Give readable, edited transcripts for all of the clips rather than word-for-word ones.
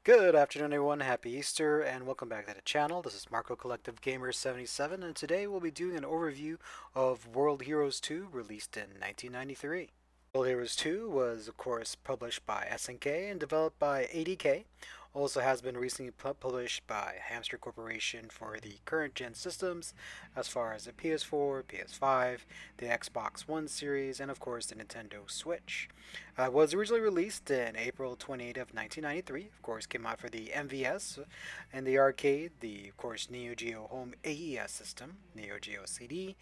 Good afternoon, everyone. Happy Easter, and welcome back to the channel. This is Marco Collective Gamers 77, and today we'll be doing an overview of World Heroes 2, released in 1993. World Heroes 2 was, of course, published by SNK and developed by ADK. Also has been recently published by Hamster Corporation for the current gen systems, as far as the PS4, PS5, the Xbox One series, and of course the Nintendo Switch. Was originally released in April 28 of 1993. Of course, came out for the MVS and the arcade, the of course Neo Geo Home AES system, Neo Geo CD,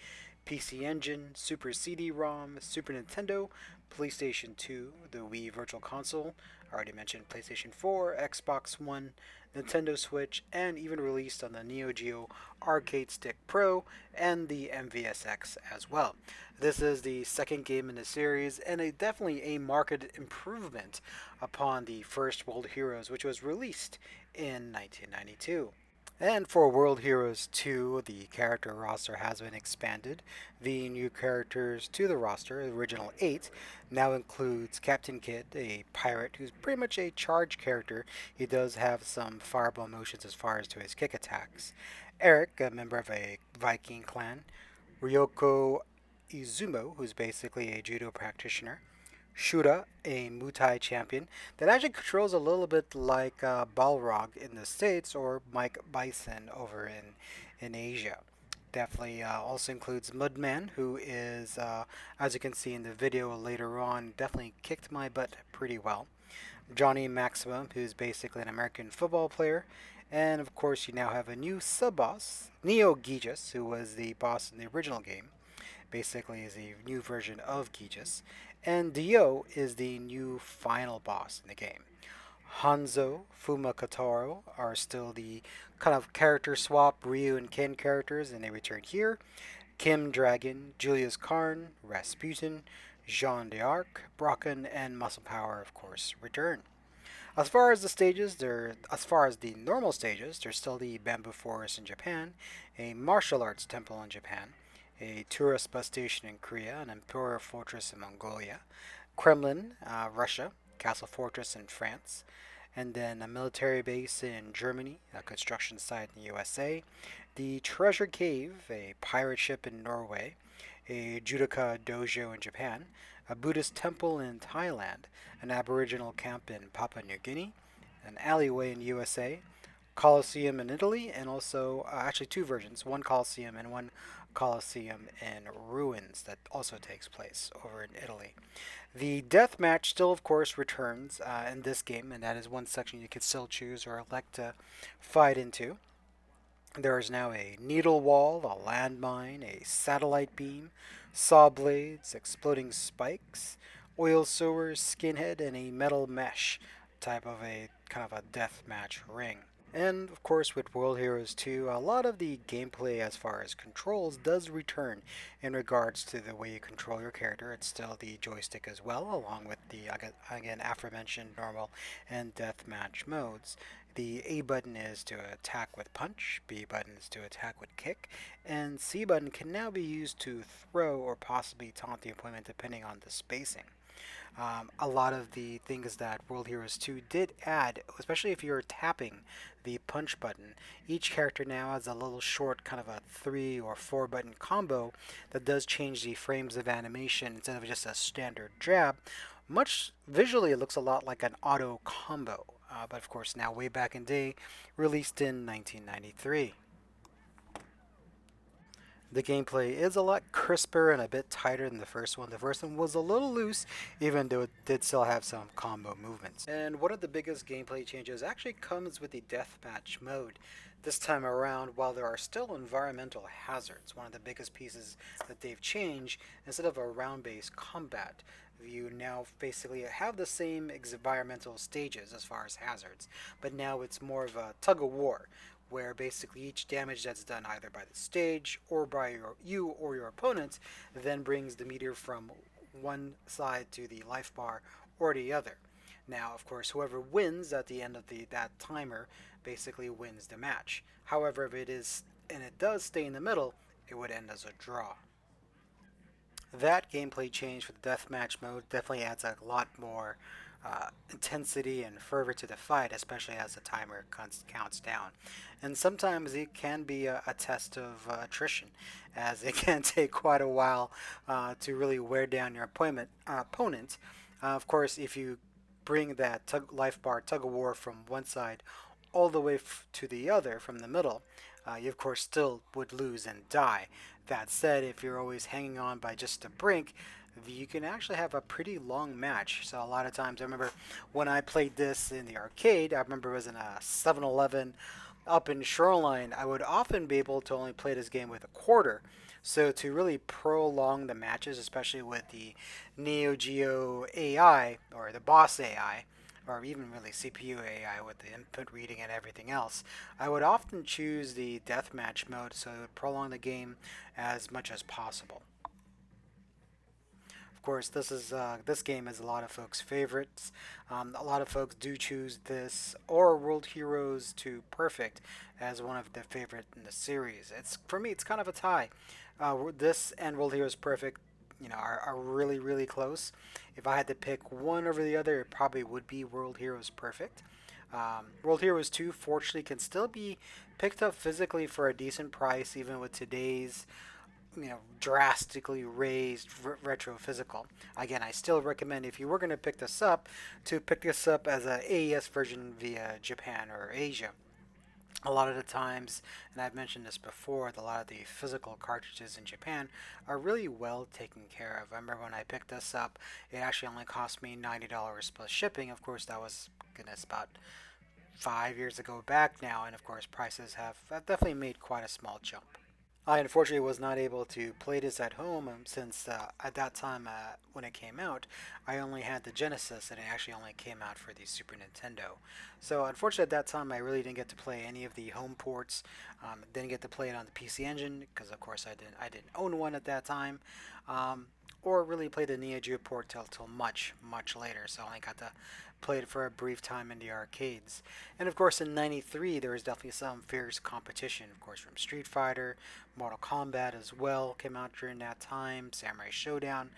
PC Engine, Super CD-ROM, Super Nintendo, PlayStation 2, the Wii Virtual Console, I already mentioned PlayStation 4, Xbox One, Nintendo Switch, and even released on the Neo Geo Arcade Stick Pro and the MVSX as well. This is the second game in the series and definitely a marked improvement upon the first World Heroes, which was released in 1992. And for World Heroes 2, the character roster has been expanded. The new characters to the roster, the original 8, now includes Captain Kidd, a pirate who's pretty much a charge character. He does have some fireball motions as far as to his kick attacks. Eric, a member of a Viking clan. Ryoko Izumo, who's basically a judo practitioner. Shura, a Muay Thai champion that actually controls a little bit like Balrog in the States or Mike Bison over in Asia. Definitely also includes Mudman, who is, as you can see in the video later on, definitely kicked my butt pretty well. Johnny Maximum, who's basically an American football player. And of course, you now have a new sub boss, Neo Gijus, who was the boss in the original game. Basically, is a new version of Gijus. And Dio is the new final boss in the game. Hanzo, Fumakotaro are still the kind of character swap Ryu and Ken characters, and they return here. Kim Dragon, Julius Karn, Rasputin, Jean d'Arc, Brocken, and Muscle Power, of course, return. As far as the stages, as far as the normal stages, there's still the bamboo forest in Japan, a martial arts temple in Japan, a tourist bus station in Korea, an imperial fortress in Mongolia, Kremlin, Russia, castle fortress in France, and then a military base in Germany, a construction site in the USA, the Treasure Cave, a pirate ship in Norway, a Judoka dojo in Japan, a Buddhist temple in Thailand, an Aboriginal camp in Papua New Guinea, an alleyway in USA, Colosseum in Italy, and also actually two versions, one Colosseum and one Colosseum in ruins that also takes place over in Italy. The death match still, of course, returns in this game, and that is one section you can still choose or elect to fight into. There is now a needle wall, a landmine, a satellite beam, saw blades, exploding spikes, oil sewers, skinhead, and a metal mesh type of a kind of a deathmatch ring. And of course, with World Heroes 2, a lot of the gameplay as far as controls does return in regards to the way you control your character. It's still the joystick as well, along with the, again, aforementioned normal and deathmatch modes. The A button is to attack with punch, B button is to attack with kick, and C button can now be used to throw or possibly taunt the opponent depending on the spacing. A lot of the things that World Heroes 2 did add, especially if you're tapping the punch button, each character now has a little short kind of a 3 or 4 button combo that does change the frames of animation instead of just a standard jab. Much visually, it looks a lot like an auto combo, but of course, now way back in day, released in 1993. The gameplay is a lot crisper and a bit tighter than the first one. The first one was a little loose, even though it did still have some combo movements. And one of the biggest gameplay changes actually comes with the deathmatch mode. This time around, while there are still environmental hazards, one of the biggest pieces that they've changed, instead of a round-based combat, you now basically have the same environmental stages as far as hazards, but now it's more of a tug of war where basically each damage that's done either by the stage or by you or your opponent then brings the meter from one side to the life bar or the other. Now, of course, whoever wins at the end of that timer basically wins the match. However, if it is and it does stay in the middle, it would end as a draw. That gameplay change for the deathmatch mode definitely adds a lot more intensity and fervor to the fight, especially as the timer counts down. And sometimes it can be a test of attrition, as it can take quite a while to really wear down your opponent. Of course, if you bring that life bar tug of war from one side all the way to the other from the middle, you of course still would lose and die. That said, if you're always hanging on by just a brink, you can actually have a pretty long match. So a lot of times, I remember when I played this in the arcade, I remember it was in a 7-Eleven up in Shoreline, I would often be able to only play this game with a quarter. So to really prolong the matches, especially with the Neo Geo AI or the boss AI, or even really CPU AI with the input reading and everything else, I would often choose the deathmatch mode so it would prolong the game as much as possible. Of course, this game is a lot of folks' favorites. A lot of folks do choose this or World Heroes 2 Perfect as one of their favorite in the series. It's for me, it's kind of a tie. This and World Heroes Perfect, are really close. If I had to pick one over the other, it probably would be World Heroes Perfect. World Heroes 2, fortunately, can still be picked up physically for a decent price, even with today's drastically raised retro physical. Again, I still recommend if you were going to pick this up to pick this up as a AES version via Japan or Asia. A lot of the times, and I've mentioned this before, a lot of the physical cartridges in Japan are really well taken care of. I remember when I picked this up, it actually only cost me $90 plus shipping. Of course, that was, goodness, about 5 years ago back now, and of course, prices have definitely made quite a small jump. I unfortunately was not able to play this at home since at that time when it came out, I only had the Genesis and it actually only came out for the Super Nintendo. So unfortunately at that time I really didn't get to play any of the home ports. Didn't get to play it on the PC Engine because of course I didn't own one at that time. Um, or really play the Neo Geo port till much later. So I only got to play it for a brief time in the arcades. And of course, in '93, there was definitely some fierce competition. Of course, from Street Fighter, Mortal Kombat as well came out during that time. Samurai Showdown.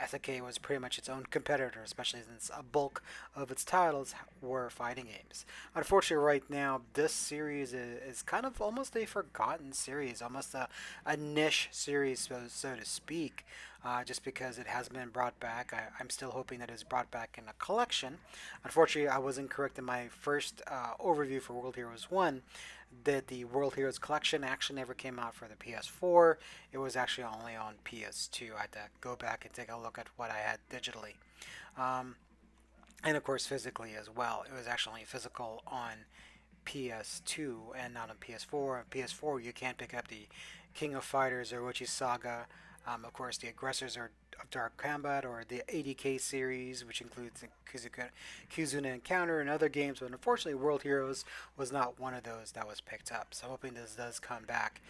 SNK was pretty much its own competitor, especially since a bulk of its titles were fighting games. Unfortunately, right now, this series is kind of almost a forgotten series, almost a niche series, so to speak, just because it has been brought back. I'm still hoping that it's brought back in a collection. Unfortunately, I was incorrect in my first overview for World Heroes 1 that the World Heroes Collection actually never came out for the PS4. It was actually only on PS2. I had to go back and take a look at what I had digitally. Um, and of course, physically as well. It was actually physical on PS2 and not on PS4. On PS4, you can't pick up the King of Fighters or Orochi Saga. Of course, the aggressors are of Dark Combat or the ADK series, which includes the Kizuna Encounter and other games. But unfortunately, World Heroes was not one of those that was picked up. So hoping this does come back.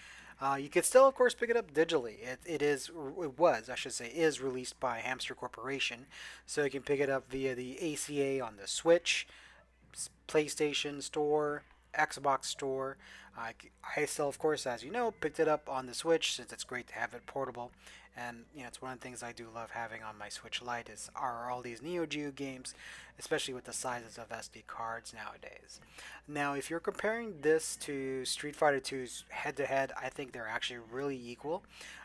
You can still, of course, pick it up digitally. It was, I should say, is released by Hamster Corporation, so you can pick it up via the ACA on the Switch, PlayStation Store, Xbox Store. I still, of course, as you know, picked it up on the Switch since it's great to have it portable. And it's one of the things I do love having on my Switch Lite are all these Neo Geo games, especially with the sizes of SD cards nowadays. Now, if you're comparing this to Street Fighter 2's head to head, I think they're actually really equal.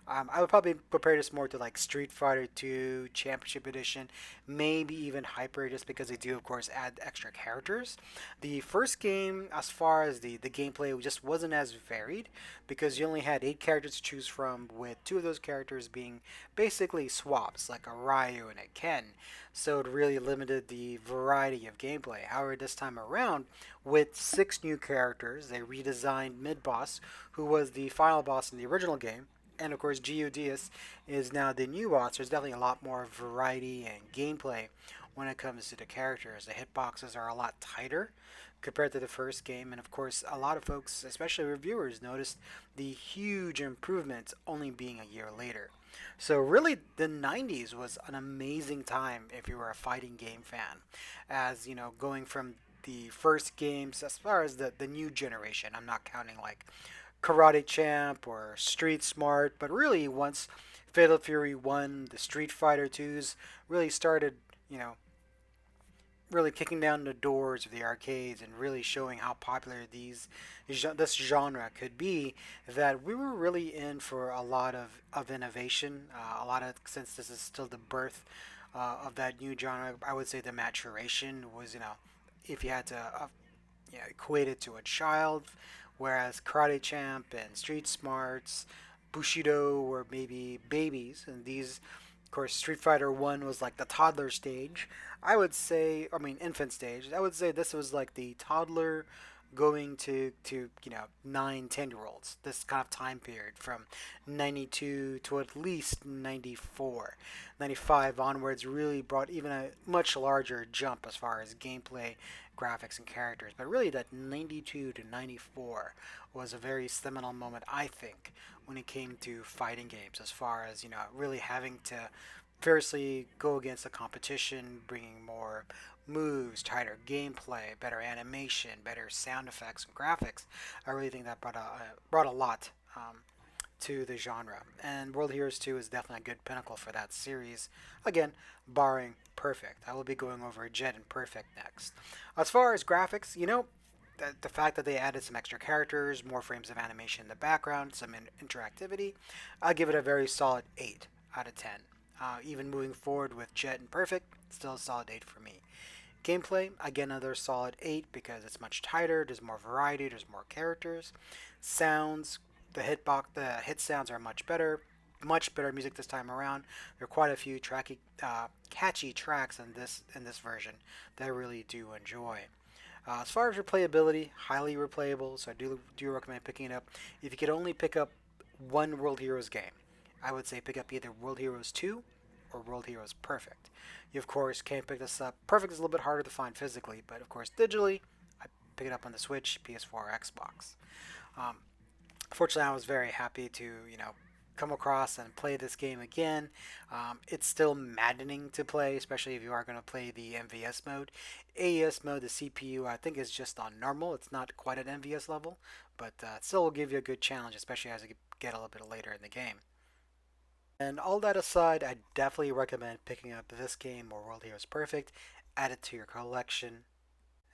I would probably compare this more to like Street Fighter 2 Championship Edition, maybe even Hyper, just because they do, of course, add extra characters. The first game, as far as the gameplay, just wasn't as varied because you only had 8 characters to choose from, with 2 of those characters being basically swaps, like a Ryu and a Ken. So it really limited the variety of gameplay. However, this time around, with 6 new characters, they redesigned Mid Boss, who was the final boss in the original game, and of course Geodius is now the new boss. There's definitely a lot more variety and gameplay when it comes to the characters. The hitboxes are a lot tighter compared to the first game, and of course a lot of folks, especially reviewers, noticed the huge improvements only being a year later. So really the 90s was an amazing time if you were a fighting game fan, as going from the first games as far as the new generation. I'm not counting like Karate Champ or Street Smart, but really once Fatal Fury 1, the Street Fighter 2s really started, you know, really kicking down the doors of the arcades and really showing how popular this genre could be, that we were really in for a lot of innovation, a lot of, since this is still the birth of that new genre. I would say the maturation was, if you had to equate it to a child, whereas Karate Champ and Street Smarts, Bushido were maybe babies, and these, of course, Street Fighter One was like the toddler stage. I would say, I mean, infant stage. I would say this was like the toddler going to 9, 10 year olds. This kind of time period from 92 to at least 94. 95 onwards really brought even a much larger jump as far as gameplay, graphics, and characters. But really, that 92 to 94 was a very seminal moment, I think, when it came to fighting games, as far as, really having to fiercely go against the competition, bringing more moves, tighter gameplay, better animation, better sound effects and graphics. I really think that brought a lot to the genre. And World Heroes 2 is definitely a good pinnacle for that series. Again, barring Perfect. I will be going over Jet and Perfect next. As far as graphics, the fact that they added some extra characters, more frames of animation in the background, some interactivity, I'll give it a very solid 8 out of 10. Even moving forward with Jet and Perfect, still a solid 8 for me. Gameplay, again, another solid 8 because it's much tighter, there's more variety, there's more characters. Sounds, the hit sounds are much better music this time around. There are quite a few catchy tracks in this version that I really do enjoy. As far as replayability, highly replayable, so I do recommend picking it up. If you could only pick up one World Heroes game, I would say pick up either World Heroes 2 or World Heroes Perfect. You, of course, can't pick this up. Perfect is a little bit harder to find physically, but of course, digitally, I pick it up on the Switch, PS4, or Xbox. Um, Fortunately, I was very happy to, come across and play this game again. It's still maddening to play, especially if you are going to play the MVS mode. AES mode, the CPU, I think is just on normal. It's not quite at MVS level, but it still will give you a good challenge, especially as you get a little bit later in the game. And all that aside, I definitely recommend picking up this game or World Heroes Perfect, add it to your collection.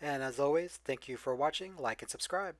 And as always, thank you for watching, like and subscribe.